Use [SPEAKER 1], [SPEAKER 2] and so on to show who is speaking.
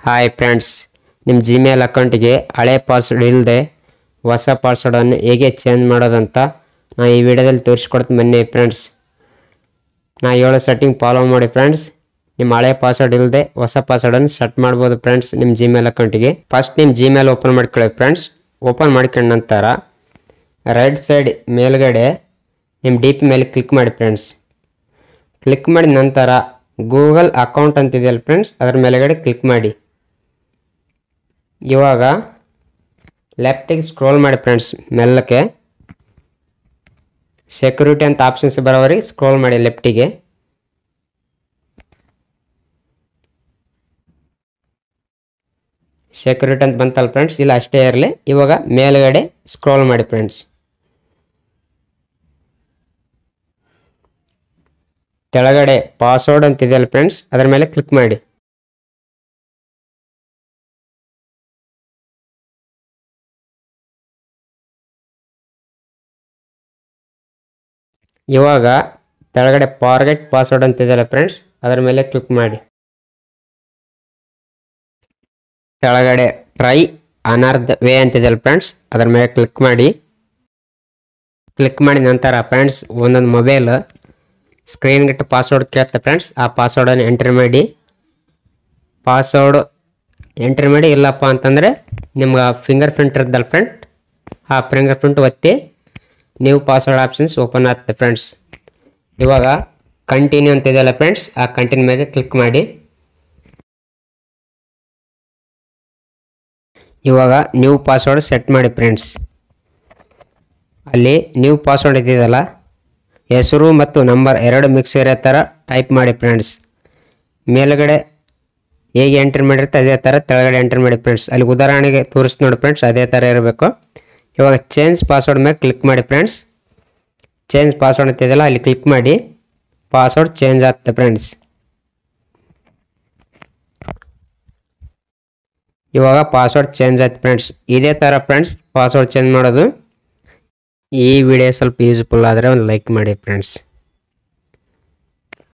[SPEAKER 1] Hi friends, ನಿಮ್ಮ Gmail ಅಕೌಂಟಿಗೆ ಹಳೆ ಪಾಸ್ವರ್ಡ್ ಇಲ್ಲದೆ ಹೊಸ ಪಾಸ್ವರ್ಡನ್ನು ಹೇಗೆ ಚೇಂಜ್ ಮಾಡೋದಂತ ನಾನು ಈ ವಿಡಿಯೋದಲ್ಲಿ ತೋರಿಸ್ಕೊಡ್ತೀನಿ ಬನ್ನಿ ಫ್ರೆಂಡ್ಸ್. ನಾನು ಹೇಳೋ ಸೆಟ್ಟಿಂಗ್ ಫಾಲೋ ಮಾಡಿ ಫ್ರೆಂಡ್ಸ್. ನಿಮ್ಮ ಹಳೆ ಪಾಸ್ವರ್ಡ್ ಇಲ್ಲದೆ ಹೊಸ ಪಾಸ್ವರ್ಡನ್ನು ಸೆಟ್ ಮಾಡ್ಬೋದು ಫ್ರೆಂಡ್ಸ್ ನಿಮ್ಮ ಜಿಮೇಲ್ ಅಕೌಂಟಿಗೆ. ಫಸ್ಟ್ ನಿಮ್ಮ ಜಿಮೇಲ್ ಓಪನ್ ಮಾಡ್ಕೊಳ್ಳಿ ಫ್ರೆಂಡ್ಸ್. ಓಪನ್ ಮಾಡ್ಕೊಂಡ ನಂತರ ರೈಟ್ ಸೈಡ್ ಮೇಲ್ಗಡೆ ನಿಮ್ಮ ಡಿ ಪಿ ಮೇಲೆ ಕ್ಲಿಕ್ ಮಾಡಿ ಫ್ರೆಂಡ್ಸ್. ಕ್ಲಿಕ್ ಮಾಡಿದ ನಂತರ ಗೂಗಲ್ ಅಕೌಂಟ್ ಅಂತಿದೆಯಲ್ಲ ಫ್ರೆಂಡ್ಸ್, ಅದರ ಮೇಲ್ಗಡೆ ಕ್ಲಿಕ್ ಮಾಡಿ. ಇವಾಗ ಲೆಫ್ಟಿಗೆ ಸ್ಕ್ರೋಲ್ ಮಾಡಿ ಫ್ರೆಂಡ್ಸ್. ಮೆಲ್ಲಕ್ಕೆ ಸೆಕ್ಯೂರಿಟಿ ಅಂತ ಆಪ್ಷನ್ಸ್ ಬರೋವರೆಗೆ ಸ್ಕ್ರೋಲ್ ಮಾಡಿ ಲೆಫ್ಟಿಗೆ. ಸೆಕ್ಯೂರಿಟಿ ಅಂತ ಬಂತಲ್ಲ ಫ್ರೆಂಡ್ಸ್, ಇಲ್ಲ ಅಷ್ಟೇ ಇರಲಿ. ಇವಾಗ ಮೇಲ್ಗಡೆ ಸ್ಕ್ರೋಲ್ ಮಾಡಿ ಫ್ರೆಂಡ್ಸ್. ಕೆಳಗಡೆ ಪಾಸ್ವರ್ಡ್ ಅಂತಿದೆಯಲ್ಲ ಫ್ರೆಂಡ್ಸ್, ಅದರ ಮೇಲೆ ಕ್ಲಿಕ್ ಮಾಡಿ. ಇವಾಗ ಕೆಳಗಡೆ ಫಾರ್ಗೆಟ್ ಪಾಸ್ವರ್ಡ್ ಅಂತಿದೆಯಲ್ಲ ಫ್ರೆಂಡ್ಸ್, ಅದರ ಮೇಲೆ ಕ್ಲಿಕ್ ಮಾಡಿ. ಕೆಳಗಡೆ ಟ್ರೈ ಅನದರ್ ವೇ ಅಂತಿದೆಯಲ್ಲ ಫ್ರೆಂಡ್ಸ್, ಅದರ ಮೇಲೆ ಕ್ಲಿಕ್ ಮಾಡಿ. ಕ್ಲಿಕ್ ಮಾಡಿದ ನಂತರ ಫ್ರೆಂಡ್ಸ್ ಒಂದೊಂದು ಮೊಬೈಲ್ ಸ್ಕ್ರೀನ್ಗಿಟ್ಟು ಪಾಸ್ವರ್ಡ್ ಕೇಳ್ತೆ ಫ್ರೆಂಡ್ಸ್. ಆ ಪಾಸ್ವರ್ಡನ್ನು ಎಂಟ್ರಿ ಮಾಡಿ. ಪಾಸ್ವರ್ಡ್ ಎಂಟ್ರಿ ಮಾಡಿ ಇಲ್ಲಪ್ಪ ಅಂತಂದರೆ ನಿಮ್ಗೆ ಫಿಂಗರ್ ಪ್ರಿಂಟ್ ಇರುತ್ತಲ್ಲ ಫ್ರೆಂಡ್, ಆ ಫಿಂಗರ್ ಪ್ರಿಂಟ್ ಒತ್ತಿ ನೀವು ಪಾಸ್ವರ್ಡ್ ಆಪ್ಷನ್ಸ್ ಓಪನ್ ಆಗ್ತದೆ ಫ್ರೆಂಡ್ಸ್. ಇವಾಗ ಕಂಟಿನ್ಯೂ ಅಂತಿದೆಯಲ್ಲ ಫ್ರೆಂಡ್ಸ್, ಆ ಕಂಟಿನ್ಯೂ ಮೇಲೆ ಕ್ಲಿಕ್ ಮಾಡಿ. ಇವಾಗ ನ್ಯೂ ಪಾಸ್ವರ್ಡ್ ಸೆಟ್ ಮಾಡಿ ಫ್ರೆಂಡ್ಸ್. ಅಲ್ಲಿ ನ್ಯೂ ಪಾಸ್ವರ್ಡ್ ಇದೆಯಲ್ಲ, ಹೆಸರು ಮತ್ತು ನಂಬರ್ ಎರಡು ಮಿಕ್ಸ್ ಇರೋ ಥರ ಟೈಪ್ ಮಾಡಿ ಫ್ರೆಂಡ್ಸ್. ಮೇಲ್ಗಡೆ ಹೇಗೆ ಎಂಟ್ರಿ ಮಾಡಿರುತ್ತೆ ಅದೇ ಥರ ಕೆಳಗಡೆ ಎಂಟ್ರಿ ಮಾಡಿ ಫ್ರೆಂಡ್ಸ್. ಅಲ್ಲಿ ಉದಾಹರಣೆಗೆ ತೋರಿಸಿ ನೋಡಿ ಫ್ರೆಂಡ್ಸ್, ಅದೇ ಥರ ಇರಬೇಕು. ಇವಾಗ ಚೇಂಜ್ ಪಾಸ್ವರ್ಡ್ ಮೇಲೆ ಕ್ಲಿಕ್ ಮಾಡಿ ಫ್ರೆಂಡ್ಸ್. ಚೇಂಜ್ ಪಾಸ್ವರ್ಡ್ ಅಂತಿದೆಯಲ್ಲ, ಅಲ್ಲಿ ಕ್ಲಿಕ್ ಮಾಡಿ. ಪಾಸ್ವರ್ಡ್ ಚೇಂಜ್ ಆಗ್ತದೆ ಫ್ರೆಂಡ್ಸ್. ಇವಾಗ ಪಾಸ್ವರ್ಡ್ ಚೇಂಜ್ ಆಯ್ತು ಫ್ರೆಂಡ್ಸ್. ಇದೇ ಥರ ಫ್ರೆಂಡ್ಸ್ ಪಾಸ್ವರ್ಡ್ ಚೇಂಜ್ ಮಾಡೋದು. ಈ ವಿಡಿಯೋ ಸ್ವಲ್ಪ ಯೂಸ್ಫುಲ್ ಆದರೆ ಒಂದು ಲೈಕ್ ಮಾಡಿ ಫ್ರೆಂಡ್ಸ್.